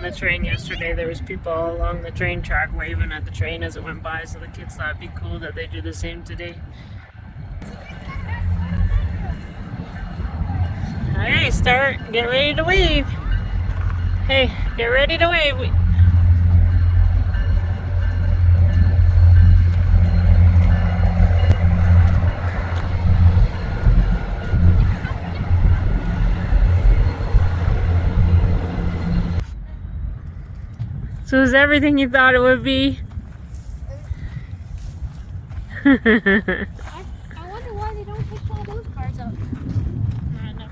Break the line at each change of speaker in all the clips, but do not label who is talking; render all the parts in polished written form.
the train yesterday, there was people along the train track waving at the train as it went by, so the kids thought it'd be cool that they do the same today. Alright, start. Get ready to wave. Hey, get ready to wave. So is everything you thought it would be?
I wonder why they don't take all those cars out.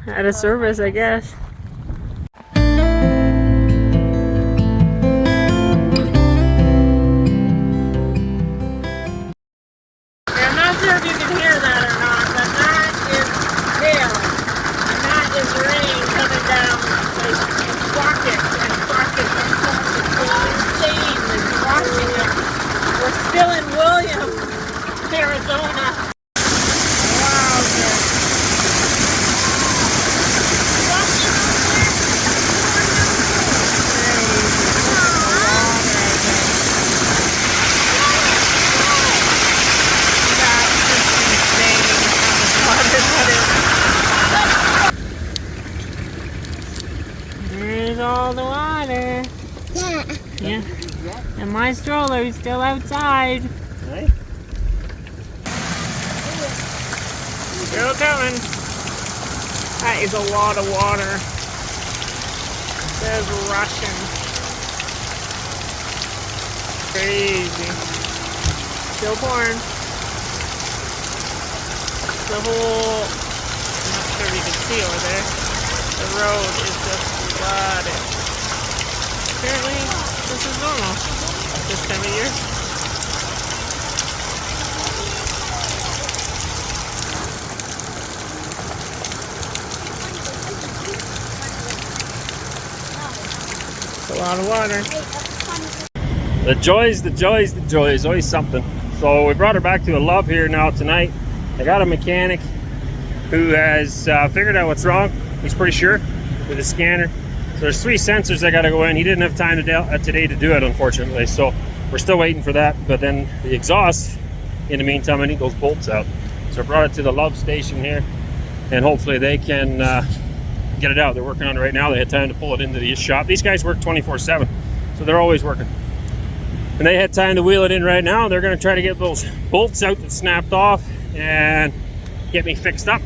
Out of service, I guess. I'm not sure if you can hear that or not, but that is hail. And that is rain coming down like buckets and buckets and buckets. So insane is watching it. We're still in Williams, Arizona. Wow, man. There's all the water. Yeah. And my stroller is still outside.
Right?
Still coming. That is a lot of water. There's rushing. Crazy. Still pouring. The whole, I'm not sure if you can see over there, the road is just flooded. Apparently, this is normal this time of year. It's a lot of water.
The joys, always something. So we brought her back to a love here now tonight. I got a mechanic who has figured out what's wrong. He's pretty sure with a scanner. So there's 3 sensors that got to go in. He didn't have time today to do it, unfortunately. So we're still waiting for that. But then the exhaust, in the meantime, I need those bolts out. So I brought it to the love station here, and hopefully they can get it out. They're working on it right now. They had time to pull it into the shop. These guys work 24/7, so they're always working. And they had time to wheel it in right now. They're going to try to get those bolts out that snapped off and get me fixed up.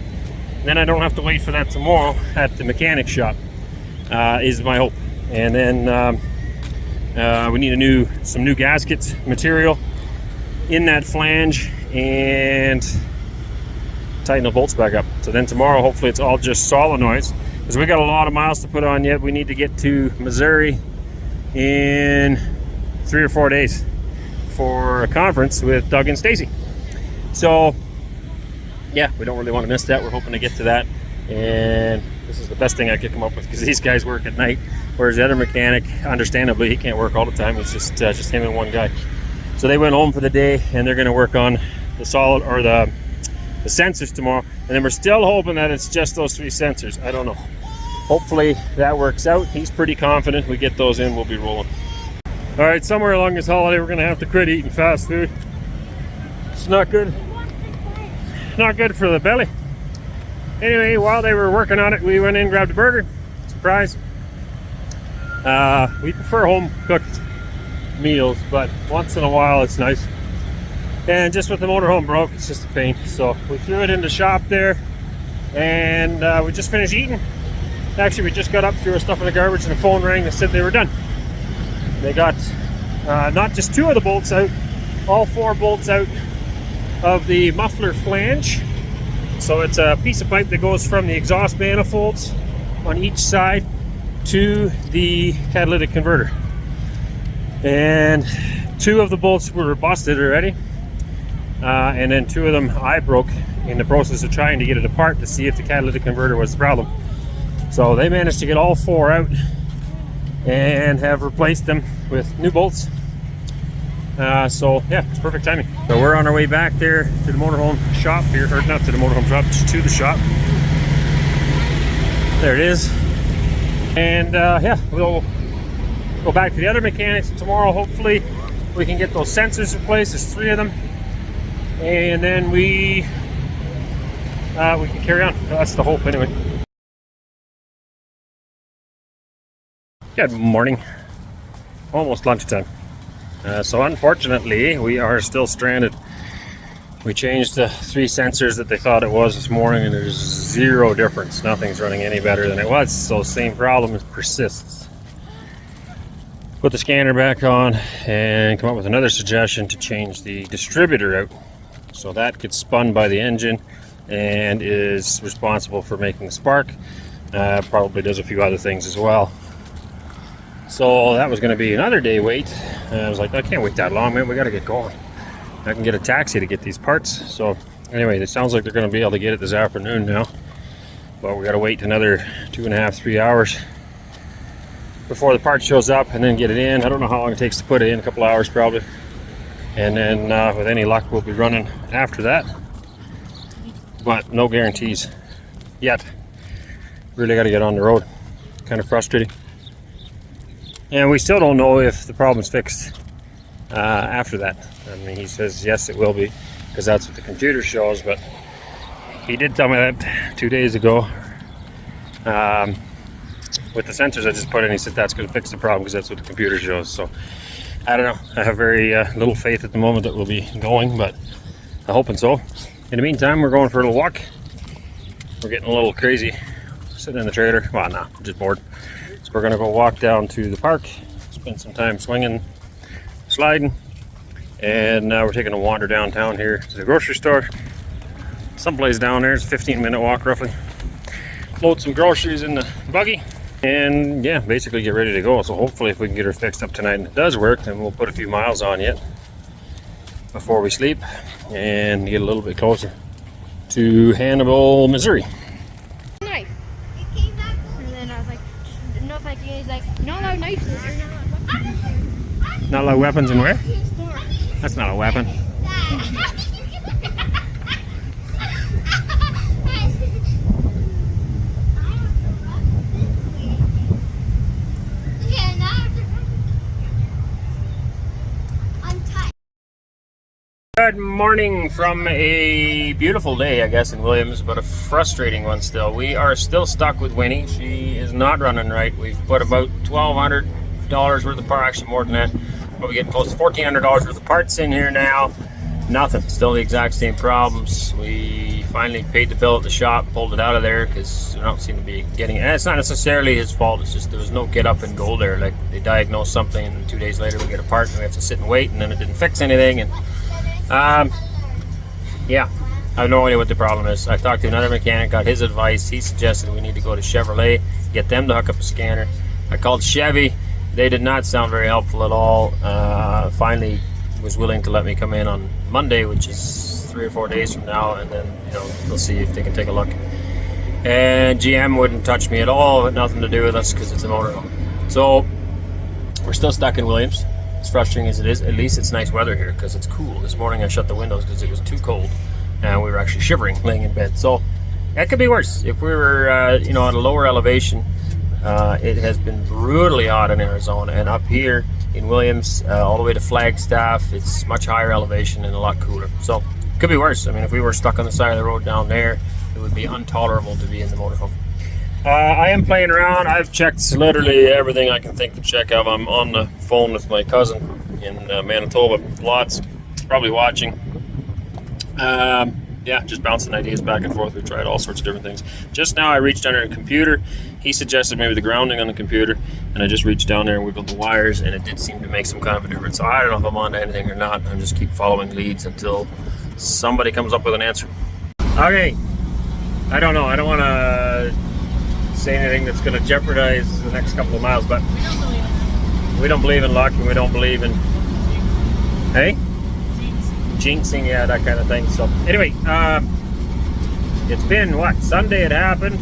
And then I don't have to wait for that tomorrow at the mechanic shop, is my hope. And then we need some new gaskets material in that flange and tighten the bolts back up. So then tomorrow, hopefully it's all just solenoids, because we got a lot of miles to put on yet. We need to get to Missouri in 3 or 4 days for a conference with Doug and Stacy. So yeah, we don't really want to miss that. We're hoping to get to that, and this is the best thing I could come up with, because these guys work at night, whereas the other mechanic, understandably, he can't work all the time. It's just him and one guy. So they went home for the day, and they're going to work on the solid or the sensors tomorrow, and then we're still hoping that it's just those 3 sensors. I don't know. Hopefully that works out. He's pretty confident we get those in, we'll be rolling. All right, somewhere along this holiday, we're going to have to quit eating fast food. It's not good. Not good for the belly. Anyway, while they were working on it, we went in and grabbed a burger. Surprise. We prefer home cooked meals, but once in a while it's nice. And just with the motorhome broke, it's just a pain. So we threw it in the shop there, and we just finished eating. Actually, we just got up, threw our stuff in the garbage, and the phone rang. They said they were done. They got not just 2 of the bolts out, all 4 bolts out of the muffler flange. So it's a piece of pipe that goes from the exhaust manifolds on each side to the catalytic converter. And 2 of the bolts were busted already. And then 2 of them I broke in the process of trying to get it apart to see if the catalytic converter was the problem. So they managed to get all 4 out and have replaced them with new bolts. So yeah, it's perfect timing. So we're on our way back there to the motorhome shop here, or not to the motorhome shop, just to the shop. There it is. And yeah, we'll go back to the other mechanics tomorrow. Hopefully we can get those sensors replaced. There's 3 of them, and then we can carry on. That's the hope anyway. Good morning. Almost lunchtime. So unfortunately we are still stranded. We changed the 3 sensors that they thought it was this morning, and there's 0 difference. Nothing's running any better than it was, so same problem persists. Put the scanner back on and come up with another suggestion to change the distributor out. So that gets spun by the engine and is responsible for making the spark. Probably does a few other things as well. So that was going to be another day wait. I was like, I can't wait that long, man. We got to get going. I can get a taxi to get these parts. So anyway, it sounds like they're going to be able to get it this afternoon now. But we got to wait another 2.5 to 3 hours before the part shows up and then get it in. I don't know how long it takes to put it in, a couple hours probably. And then with any luck, we'll be running after that. But no guarantees yet. Really got to get on the road. Kind of frustrating. And we still don't know if the problem's fixed after that. I mean, he says yes, it will be, because that's what the computer shows, but he did tell me that 2 days ago with the sensors I just put in. He said that's going to fix the problem because that's what the computer shows. So I don't know, I have very little faith at the moment that we'll be going, but I'm hoping so. In the meantime, we're going for a little walk. We're getting a little crazy sitting in the trailer. Well, no, just bored. So we're going to go walk down to the park, spend some time swinging, sliding, and we're taking a wander downtown here to the grocery store. Someplace down there. It's a 15-minute walk roughly. Load some groceries in the buggy, and yeah, basically get ready to go. So hopefully if we can get her fixed up tonight and it does work, then we'll put a few miles on yet before we sleep and get a little bit closer to Hannibal, Missouri.
Knife. And then I was like, no thank you. He's like, no knives.
Not allowed weapons in where? That's not a weapon. Good morning from a beautiful day, I guess, in Williams, but a frustrating one still. We are still stuck with Winnie. She is not running right. We've put about $1,200 worth of parts, actually more than that. Probably getting close to $1,400 worth of parts in here now. Nothing. Still the exact same problems. We finally paid the bill at the shop, pulled it out of there because we don't seem to be getting it. And it's not necessarily his fault. It's just there was no get up and go there. Like they diagnosed something, and 2 days later we get a part and we have to sit and wait, and then it didn't fix anything. And yeah, I have no idea what the problem is. I talked to another mechanic, got his advice. He suggested we need to go to Chevrolet, get them to hook up a scanner. I called Chevy. They did not sound very helpful at all. Finally was willing to let me come in on Monday, which is 3 or 4 days from now, and then they'll see if they can take a look. And GM wouldn't touch me at all. Nothing to do with us because it's a motorhome. So we're still stuck in Williams. As frustrating as it is, at least it's nice weather here because it's cool. This morning I shut the windows because it was too cold and we were actually shivering laying in bed. So that could be worse. If we were at a lower elevation, it has been brutally hot in Arizona, and up here in Williams all the way to Flagstaff, it's much higher elevation and a lot cooler. So it could be worse. I mean, if we were stuck on the side of the road down there, it would be intolerable to be in the motorhome. I am playing around. I've checked literally everything I can think to check out. I'm on the phone with my cousin in Manitoba. Lots, probably watching. Yeah, just bouncing ideas back and forth. We've tried all sorts of different things. Just now I reached under a computer. He suggested maybe the grounding on the computer, and I just reached down there and wiggled the wires, and it did seem to make some kind of a difference. So I don't know if I'm on to anything or not. I just keep following leads until somebody comes up with an answer. Okay, I don't know. I don't want to say anything that's going to jeopardize the next couple of miles, but we don't believe in luck, and we don't believe in jinxing, yeah, that kind of thing. So anyway, it's been what, Sunday it happened,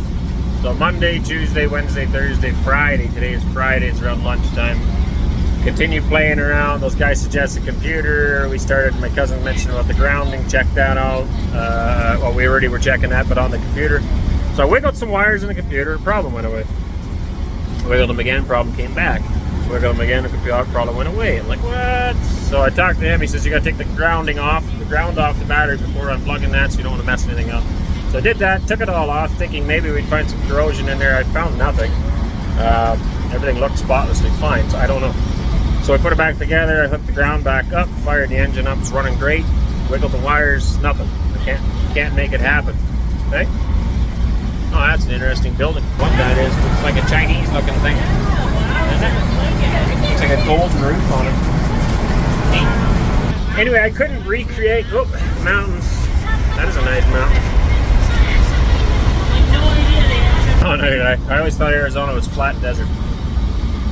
so Monday, Tuesday, Wednesday, Thursday, Friday. Today is Friday. It's around lunchtime. Continue playing around. Those guys suggested computer. We started, my cousin mentioned about the grounding, check that out. Well, we already were checking that, but on the computer. So I wiggled some wires in the computer, problem went away. Wiggled them again, problem came back. Wiggle them again, the problem went away. I'm like, what? So I talked to him. He says you got to take the ground off the battery before unplugging that, so you don't want to mess anything up. So I did that, took it all off, thinking maybe we'd find some corrosion in there. I found nothing. Everything looked spotlessly fine, so I don't know. So I put it back together, I hooked the ground back up, fired the engine up, it's running great. Wiggled the wires, nothing. I can't make it happen. Okay? Oh, that's an interesting building. What that is, looks like a Chinese looking thing. Looks like a golden roof on it. Neat. Anyway, I couldn't recreate, mountains. That is a nice mountain. Oh, no, I always thought Arizona was flat desert.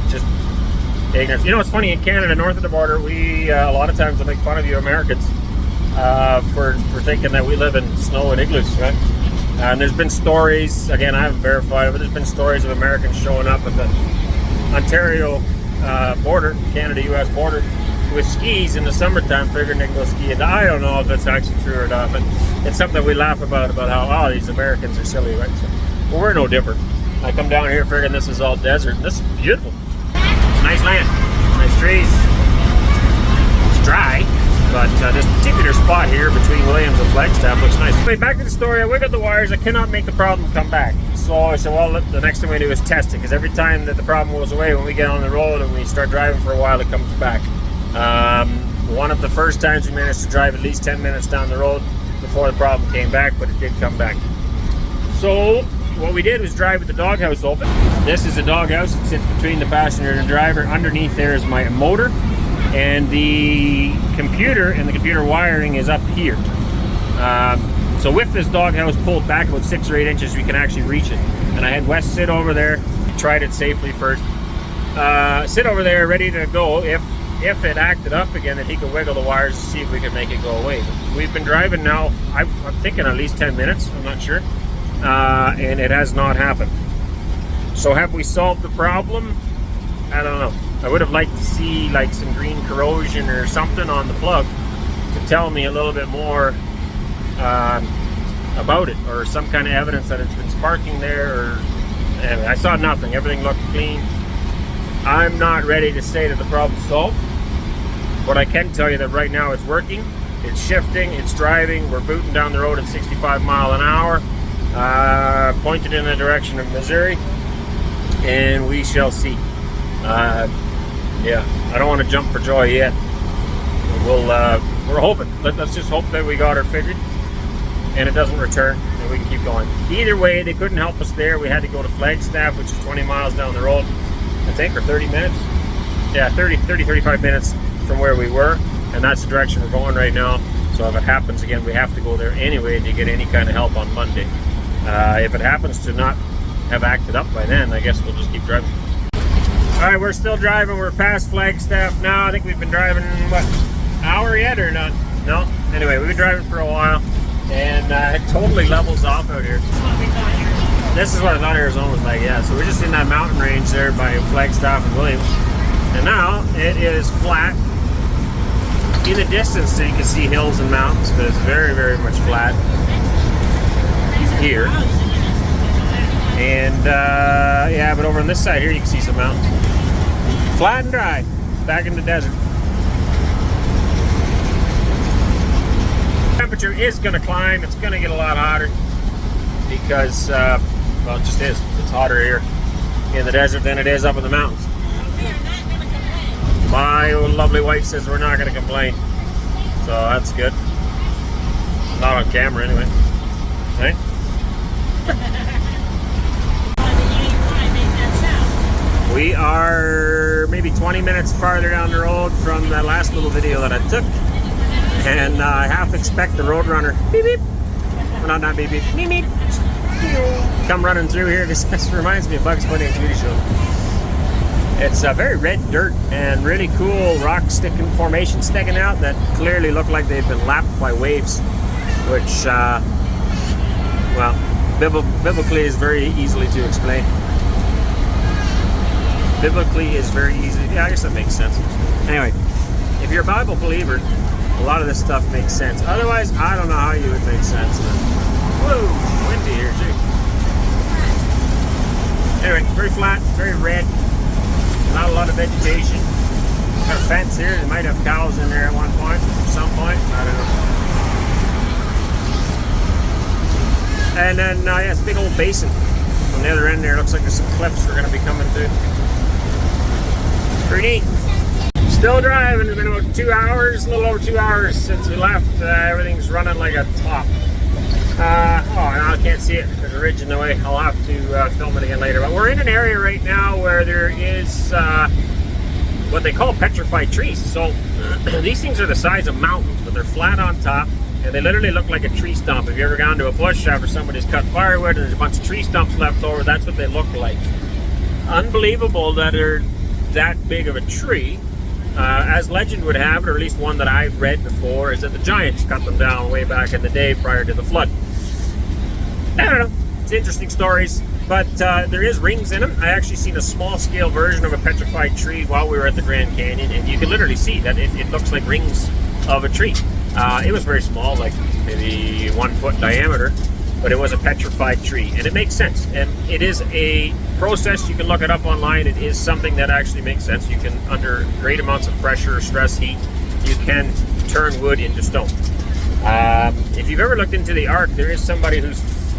Just ignorance. You know, it's funny, in Canada, north of the border, we, a lot of times will make fun of you Americans for thinking that we live in snow and igloos, right? And there's been stories, again, I haven't verified it, but there's been stories of Americans showing up at the Ontario border, Canada-US border, with skis in the summertime, figuring they can go ski. And I don't know if that's actually true or not, but it's something we laugh about how, oh, these Americans are silly, right? So, well, we're no different. I come down here figuring this is all desert, and this is beautiful. It's nice land, nice trees. It's dry, but this particular spot here between Williams and Flagstaff looks nice. Anyway, back to the story. I wiggled the wires. I cannot make the problem come back. So I said, well, the next thing we do is test it, because every time that the problem goes away, when we get on the road and we start driving for a while, it comes back. One of the first times we managed to drive at least 10 minutes down the road before the problem came back, but it did come back. So what we did was drive with the doghouse open. This is a doghouse. It sits between the passenger and the driver. Underneath there is my motor, and the computer and the computer wiring is up here. So with this doghouse pulled back about 6 or 8 inches, we can actually reach it. And I had Wes sit over there, tried it safely first. Sit over there ready to go. If it acted up again, then he could wiggle the wires to see if we can make it go away. But we've been driving now, I'm thinking at least 10 minutes, I'm not sure. And it has not happened. So have we solved the problem? I don't know. I would have liked to see like some green corrosion or something on the plug to tell me a little bit more about it, or some kind of evidence that it's been sparking there. Or anyway, I saw nothing. Everything looked clean. I'm not ready to say that the problem's solved, but I can tell you that right now it's working, it's shifting, it's driving. We're booting down the road at 65 miles an hour, pointed in the direction of Missouri, and we shall see. Yeah, I don't want to jump for joy yet. We're hoping. Let's just hope that we got her figured and it doesn't return and we can keep going. Either way, they couldn't help us there. We had to go to Flagstaff, which is 20 miles down the road, I think, or 30 minutes. Yeah, 35 minutes from where we were, and that's the direction we're going right now. So if it happens again, we have to go there anyway to get any kind of help on Monday. If it happens to not have acted up by then, I guess we'll just keep driving. All right, we're still driving. We're past Flagstaff now. I think we've been driving, what, an hour yet or not? No? Anyway, we've been driving for a while, and it totally levels off out here. This is what I thought Arizona was like, yeah. So we're just in that mountain range there by Flagstaff and Williams. And now it is flat. In the distance, so you can see hills and mountains, but it's very, very much flat here. And yeah, but over on this side here, you can see some mountains. Flat and dry, back in the desert. Temperature is going to climb. It's going to get a lot hotter because, well, it just is. It's hotter here in the desert than it is up in the mountains. My lovely wife says we're not going to complain, so that's good. Not on camera anyway. Right? We are maybe 20 minutes farther down the road from that last little video that I took, and I half expect the Roadrunner beep beep, or not beep beep, beep beep, come running through here. This reminds me of Bugs Bunny and TV show. It's very red dirt and really cool rock formation sticking out that clearly look like they've been lapped by waves, which, well, biblically is very easily to explain. Biblically is very easy. Yeah, I guess that makes sense. Anyway, if you're a Bible believer, a lot of this stuff makes sense. Otherwise, I don't know how you would make sense of it. Whoa, windy here too. Anyway, very flat, very red. Not a lot of vegetation. Got a fence here. They might have cows in there at one point, at some point. I don't know. And then, yeah, it's a big old basin. On the other end there, looks like there's some cliffs we're going to be coming to. Pretty neat. Still driving. It's been about 2 hours, a little over 2 hours since we left. Everything's running like a top. Oh, now I can't see it. There's a ridge in the way. I'll have to film it again later. But we're in an area right now where there is what they call petrified trees. So these things are the size of mountains, but they're flat on top, and they literally look like a tree stump. If you ever gone to a bush after somebody's cut firewood and there's a bunch of tree stumps left over, that's what they look like. Unbelievable that they're that big of a tree. As legend would have it, or at least one that I've read before, is that the giants cut them down way back in the day prior to the flood. I don't know. It's interesting stories, but there is rings in them. I actually seen a small scale version of a petrified tree while we were at the Grand Canyon, and you can literally see that it looks like rings of a tree. It was very small, like maybe 1 foot diameter, but it was a petrified tree, and it makes sense. And it is a process. You can look it up online. It is something that actually makes sense. You can, under great amounts of pressure, stress, heat, you can turn wood into stone. If you've ever looked into the Ark, there is somebody who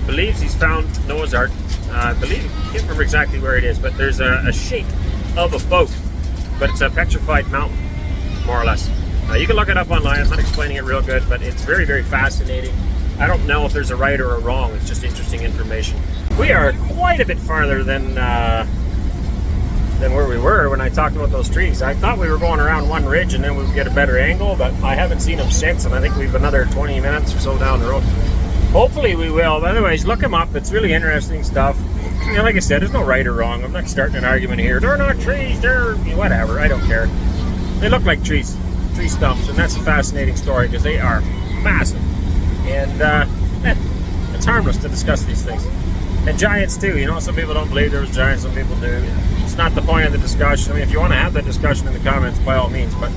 believes he's found Noah's Ark. I can't remember exactly where it is, but there's a shape of a boat, but it's a petrified mountain, more or less. You can look it up online. I'm not explaining it real good, but it's very, very fascinating. I don't know if there's a right or a wrong. It's just interesting information. We are quite a bit farther than where we were when I talked about those trees. I thought we were going around one ridge and then we would get a better angle, but I haven't seen them since, and I think we've another 20 minutes or so down the road. Hopefully we will. But anyways, look them up. It's really interesting stuff. You know, like I said, there's no right or wrong. I'm not starting an argument here. They're not trees. They're whatever. I don't care. They look like trees, tree stumps, and that's a fascinating story because they are massive. And it's harmless to discuss these things. And giants too, you know, some people don't believe there was giants, some people do. It's not the point of the discussion. I mean, if you want to have that discussion in the comments, by all means, but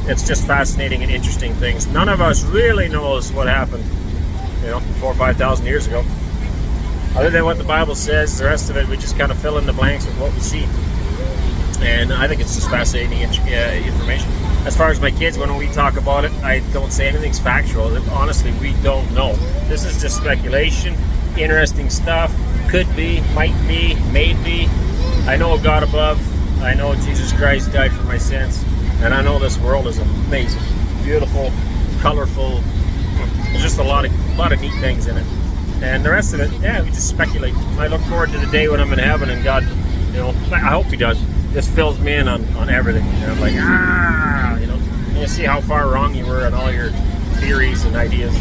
it's just fascinating and interesting things. None of us really knows what happened, 4,000 or 5,000 years ago. Other than what the Bible says, the rest of it, we just kind of fill in the blanks with what we see. And I think it's just fascinating information. As far as my kids, when we talk about it, I don't say anything's factual. Honestly, we don't know. This is just speculation, interesting stuff. Could be, might be, maybe. I know God above. I know Jesus Christ died for my sins. And I know this world is amazing, beautiful, colorful. There's just a lot of neat things in it. And the rest of it, yeah, we just speculate. I look forward to the day when I'm in heaven and God, I hope He does. Just fills me in on everything. And I'm like, and you see how far wrong you were on all your theories and ideas.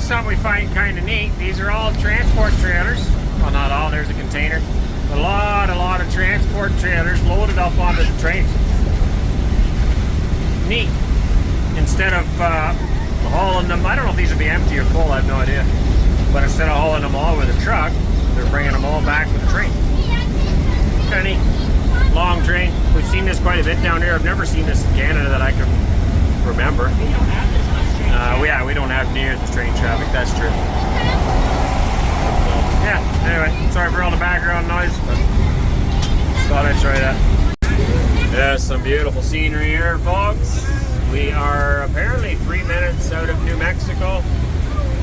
Something we find kind of neat. These are all transport trailers. Well, not all. There's a container. A lot of transport trailers loaded up onto the train. Neat. Instead of hauling them, I don't know if these would be empty or full. I have no idea. But instead of hauling them all with a truck, they're bringing them all back with a train. Kind of neat. Long train. We've seen this quite a bit down here. I've never seen this in Canada that I can remember. Yeah, we don't have near the train traffic, that's true. So, yeah, anyway, sorry for all the background noise, but just thought I'd show you that. Yeah, some beautiful scenery here, folks. We are apparently 3 minutes out of New Mexico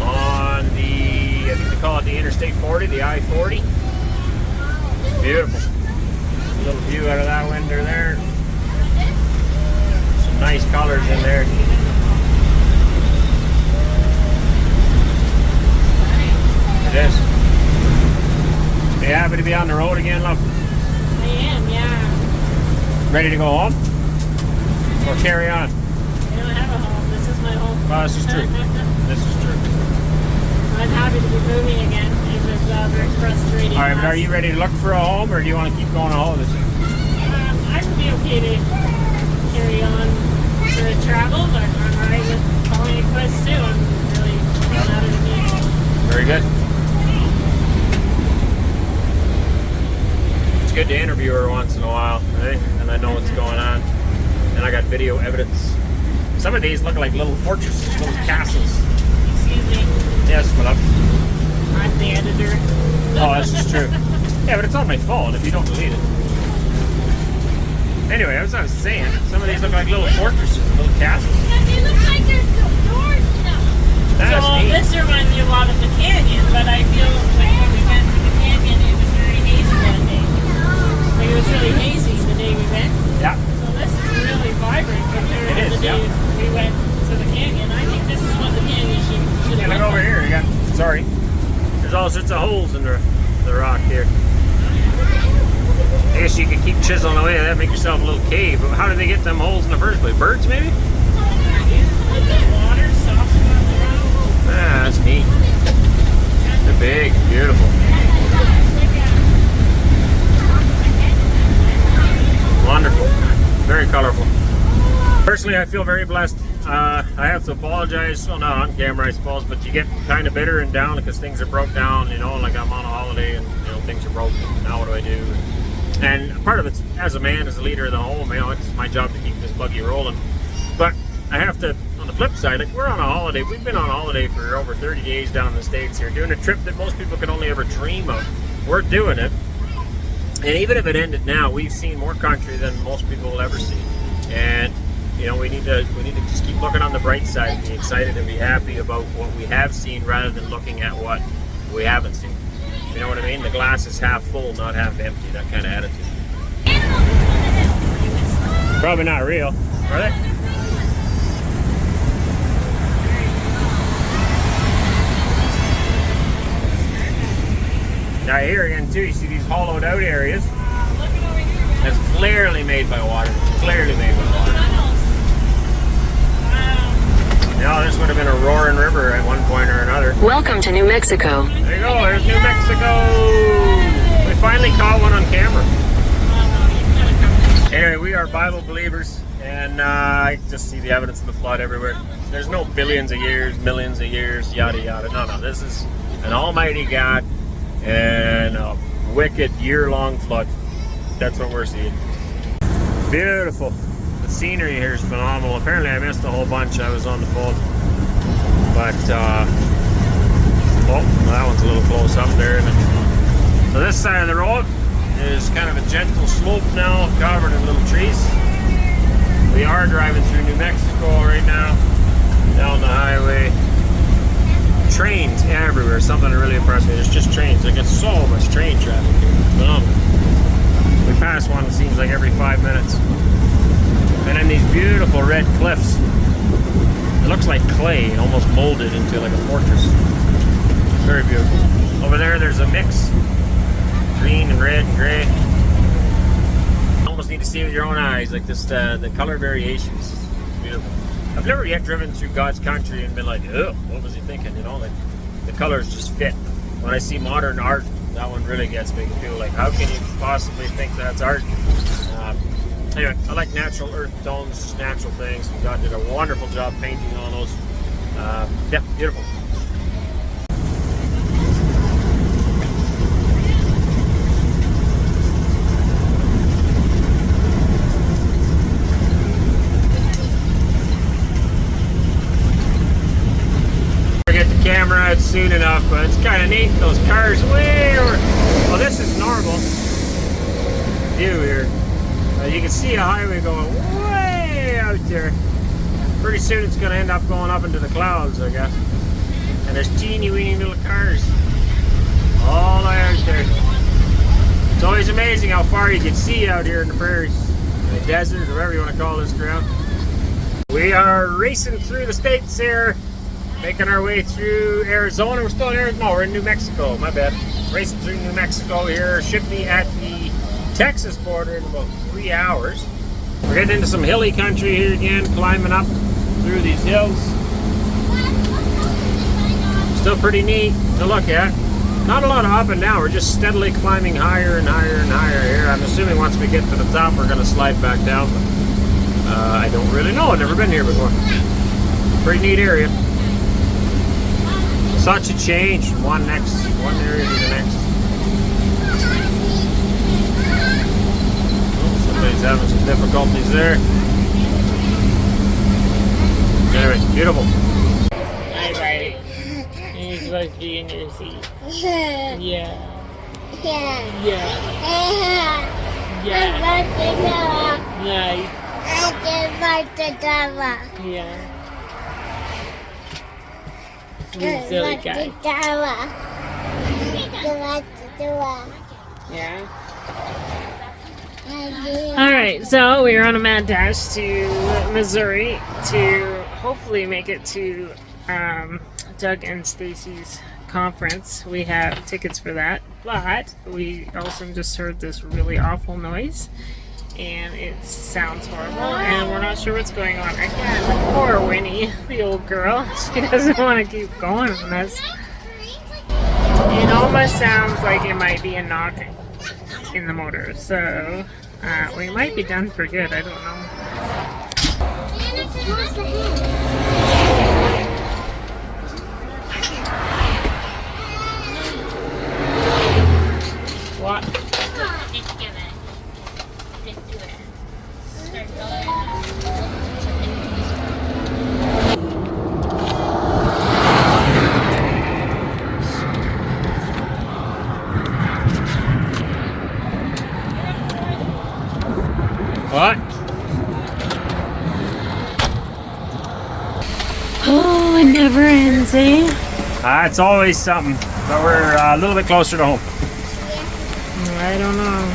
on the, I think they call it the Interstate 40, the I-40. Beautiful. A little view out of that window there. some nice colors in there. It is. Are you happy to be on the road again, love?
I am, yeah.
Ready to go home? Or carry on?
I don't have a home. This is my home.
Well, this is true. This is true.
I'm happy to be moving again. It was very frustrating.
Alright, but are you ready to look for a home, or do you want to keep going on holidays?
I would be okay to carry on the travel, but I'm alright with calling it quits too. I'm really not at a meeting.
Very good. It's good to interview her once in a while, right? And I know what's going on. And I got video evidence. Some of these look like little fortresses, little castles.
Excuse me.
Yes, my love.
I'm the editor.
Oh, this is true. Yeah, but it's on my phone if you don't delete it. Anyway, as I was saying, some of these look like little fortresses, little castles.
They look like there's doors now.
That's
So
neat.
this reminds me a lot of the canyon, but I feel like when we went to the canyon, it was very hazy that day. Like it was really hazy the day we went.
Yeah.
So this is really vibrant compared
It
to
is,
the day
yeah.
we went to the canyon. I think this is what the canyon should
Yeah,
have
look over here. You got, sorry. There's all sorts of holes in the rock here. I guess you could keep chiseling away at that, make yourself a little cave. But how did they get them holes in the first place? Birds, maybe?
Water, soft on the ground.
Ah, that's neat. They're big, beautiful. Wonderful. Very colorful. Personally, I feel very blessed. I have to apologize, well, not on camera, I suppose, but you get kind of bitter and down because things are broke down, you know, like I'm on a holiday and, you know, things are broken. Now what do I do? And part of it's, as a man, as a leader of the home, you know, it's my job to keep this buggy rolling. But I have to, on the flip side, like we're on a holiday. We've been on a holiday for over 30 days down in the States here, doing a trip that most people can only ever dream of. We're doing it. And even if it ended now, we've seen more country than most people will ever see. And you know, we need to just keep looking on the bright side and be excited and be happy about what we have seen rather than looking at what we haven't seen. You know what I mean? The glass is half full, not half empty, that kind of attitude. Probably not real, are they? Now here again too, you see these hollowed out areas. That's clearly made by water. Clearly made by water. No, this would have been a roaring river at one point or another.
Welcome to New Mexico.
There you go, there's New Mexico. We finally caught one on camera. Anyway, we are Bible believers, and I just see the evidence of the flood everywhere. There's no billions of years, millions of years, yada yada. No, this is an almighty God and a wicked year-long flood. That's what we're seeing. Beautiful. The scenery here is phenomenal. Apparently I missed a whole bunch. I was on the phone. But, oh, that one's a little close up there. So this side of the road is kind of a gentle slope now, covered in little trees. We are driving through New Mexico right now, down the highway. Trains everywhere. Something that really impressed me. There's just trains. I get so much train traffic here. Phenomenal. We pass one, it seems like every 5 minutes. And then these beautiful red cliffs. It looks like clay, almost molded into like a fortress. Very beautiful. Over there's a mix. Green and red and gray. You almost need to see it with your own eyes, like this, the color variations. It's beautiful. I've never yet driven through God's country and been like, ugh, what was he thinking? You know, like the colors just fit. When I see modern art, that one really gets me to feel like, how can you possibly think that's art? Anyway, I like natural earth tones, just natural things. God did a wonderful job painting all those. Yeah, beautiful. Get the camera out soon enough, but it's kind of neat. Those cars way over. Well, this is normal view here. You can see a highway going way out there. Pretty soon it's going to end up going up into the clouds, I guess. And there's teeny weeny little cars all out there. It's always amazing how far you can see out here in the prairies, in the desert, or whatever you want to call this ground. We are racing through the states here, making our way through Arizona. We're still in Arizona. No, we're in New Mexico. My bad. Racing through New Mexico here. Should be at the Texas border in about 3 hours. We're getting into some hilly country here again, climbing up through these hills. Still pretty neat to look at. Not a lot of up and down. We're just steadily climbing higher and higher and higher here. I'm assuming once we get to the top, we're going to slide back down. But, I don't really know. I've never been here before. Pretty neat area. Such a change from one area to the next. Oh, somebody's having some difficulties there. Anyway, beautiful.
Hi, buddy. You're supposed to be in your seat. Yeah. Yeah. Nice. Yeah. You're a silly guy. Yeah. Alright, so we are on a mad dash to Missouri to hopefully make it to Doug and Stacy's conference. We have tickets for that, but we also just heard this really awful noise and it sounds horrible and we're not sure what's going on. Again, poor Winnie, the old girl, she doesn't want to keep going on this. It almost sounds like it might be a knock in the motor, so we might be done for good. I don't know. What?
Just give it. Just do it. Start going.
What?
Oh, it never ends, eh?
It's always something, but we're a little bit closer to home.
I don't know.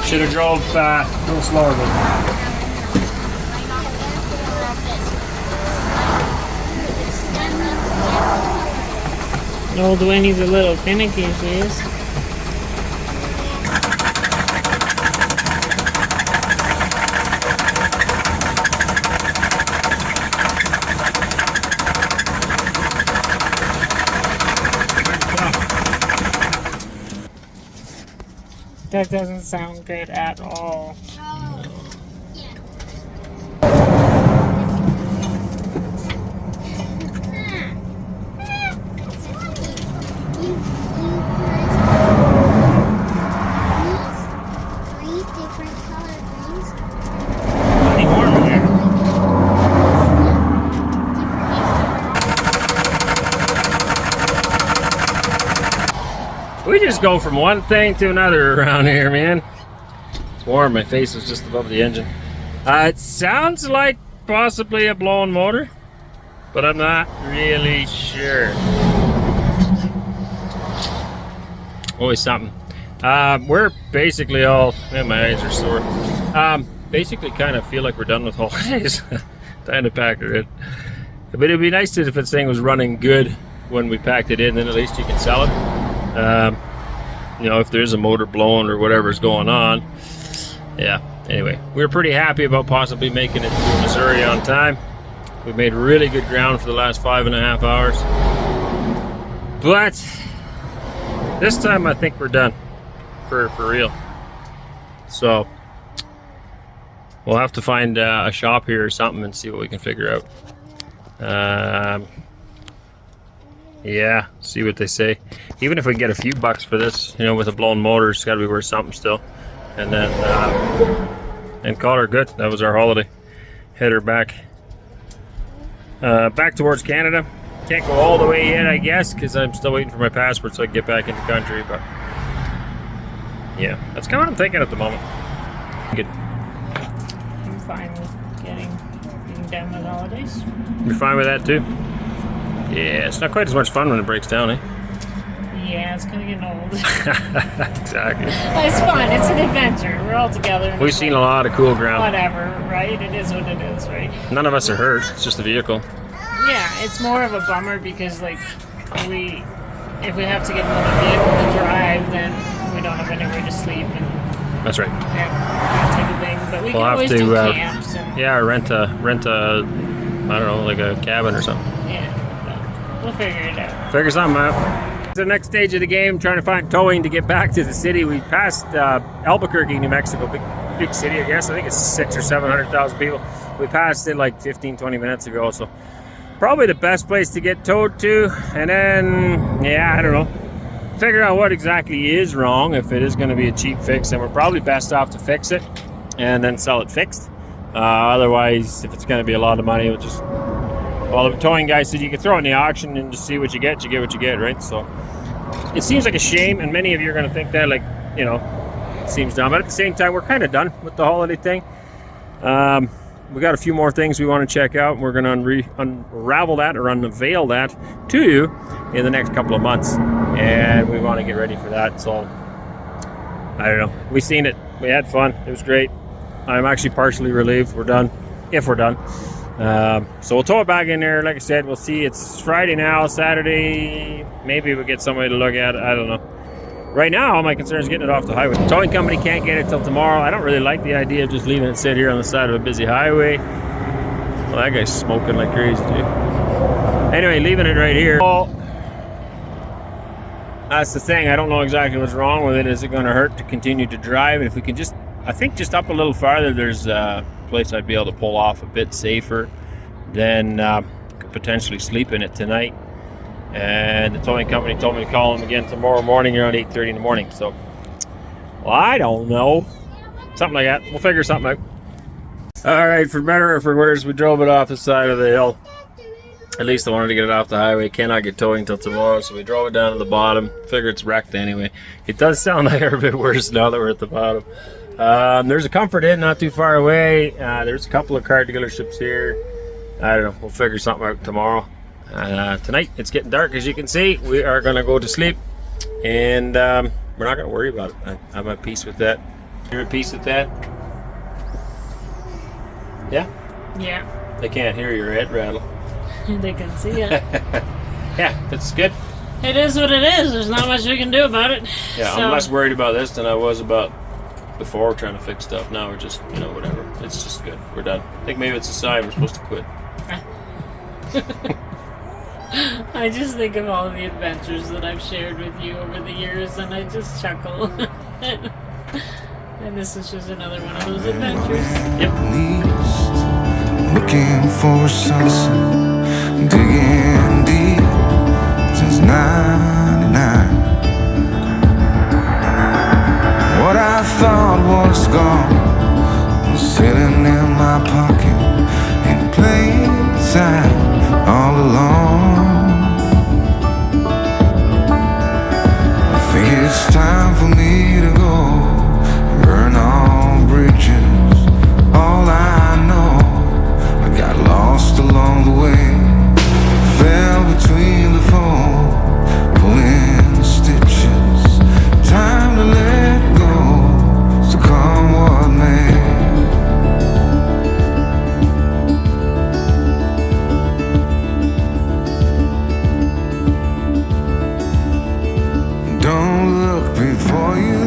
Should have drove a little slower though.
Old Winnie's a little finicky, she is. That doesn't sound good at all.
We just go from one thing to another around here, man. It's warm. My face is just above the engine. It sounds like possibly a blown motor, but I'm not really sure. Always something. We're basically all, man, my eyes are sore. Basically kind of feel like we're done with holidays. Time to pack her in. But it'd be nice if this thing was running good when we packed it in, then at least you can sell it. You know, if there's a motor blowing or whatever's going on. Yeah, anyway, we're pretty happy about possibly making it to Missouri on time. We made really good ground for the last 5.5 hours. But this time I think we're done for real. So we'll have to find a shop here or something and see what we can figure out. Yeah, see what they say. Even if we get a few bucks for this, you know, with a blown motor, it's got to be worth something still. And then, and call her good. That was our holiday. Head her back. Back towards Canada. Can't go all the way yet, I guess, because I'm still waiting for my passport so I can get back into the country. But yeah, that's kind of what I'm thinking at the moment. Good.
I'm fine with being done with holidays.
You're fine with that too? Yeah, it's not quite as much fun when it breaks down, eh?
Yeah, it's kind of getting old.
Exactly.
It's fun. It's an adventure. We're all together. And
We've seen a lot of cool ground.
whatever, right? It is what it is, right?
None of us are hurt. It's just a vehicle.
Yeah, it's more of a bummer because, like, if we have to get another vehicle to drive, then we don't have anywhere to sleep and
That's right.
that type of thing. But we
We'll
can
have
always
to,
do camps and
Yeah, rent a, I don't know, like a cabin or something.
yeah, but we'll figure it out.
Figure something out. The next stage of the game, trying to find towing to get back to the city. We passed Albuquerque, New Mexico, big city, I guess. I think it's 600,000 or 700,000 people. We passed it like 15, 20 minutes ago, so probably the best place to get towed to. And then, yeah, I don't know, figure out what exactly is wrong. If it is going to be a cheap fix, then we're probably best off to fix it and then sell it fixed. Otherwise, if it's going to be a lot of money, we'll just, well, the towing guy said you can throw it in the auction and just see what you get what you get, right? So it seems like a shame, and many of you are going to think that, like, you know, it seems dumb, but at the same time, we're kind of done with the holiday thing. We got a few more things we want to check out, and we're going to unravel that or unveil that to you in the next couple of months, and we want to get ready for that. So I don't know, we seen it, we had fun, it was great. I'm actually partially relieved we're done, if we're done. So we'll tow it back in there. Like I said, we'll see. It's Friday now. Saturday, maybe we'll get somebody to look at it. I don't know. Right now, my concern is getting it off the highway. The towing company can't get it till tomorrow. I don't really like the idea of just leaving it sit here on the side of a busy highway. Well, that guy's smoking like crazy too. Anyway, leaving it right here. Well, that's the thing. I don't know exactly what's wrong with it. Is it going to hurt to continue to drive? And if we can just, I think just up a little farther, there's a place I'd be able to pull off a bit safer. Then could potentially sleep in it tonight. And the towing company told me to call them again tomorrow morning around 8:30 in the morning. So, well, I don't know. Something like that. We'll figure something out. All right, for better or for worse, we drove it off the side of the hill. At least I wanted to get it off the highway. Cannot get towing until tomorrow, so we drove it down to the bottom. Figure it's wrecked anyway. It does sound like a bit worse now that we're at the bottom. There's a Comfort Inn not too far away. There's a couple of car dealerships here. I don't know. We'll figure something out tomorrow. Tonight it's getting dark, as you can see. We are going to go to sleep, and we're not going to worry about it. I'm at peace with that. You're at peace with that? Yeah?
Yeah.
They can't hear your head rattle.
They can see it.
Yeah, that's good.
It is what it is. There's not much we can do about it.
Yeah,
So,
I'm less worried about this than I was about before trying to fix stuff. Now we're just, you know, whatever. It's just good. We're done. I think maybe it's a sign we're supposed to quit.
I just think of all the adventures that I've shared with you over the years, and I just chuckle. And this is just another one of those adventures.
Yep.
Looking for a sunset, digging deep since '99. What I thought was gone was sitting in my pocket in plain sight all along. I think it's time for me to go, burn all bridges. All I know, I got lost along the way, fell between the foam, pulling stitches. Time to let go, so come what may. Don't look before you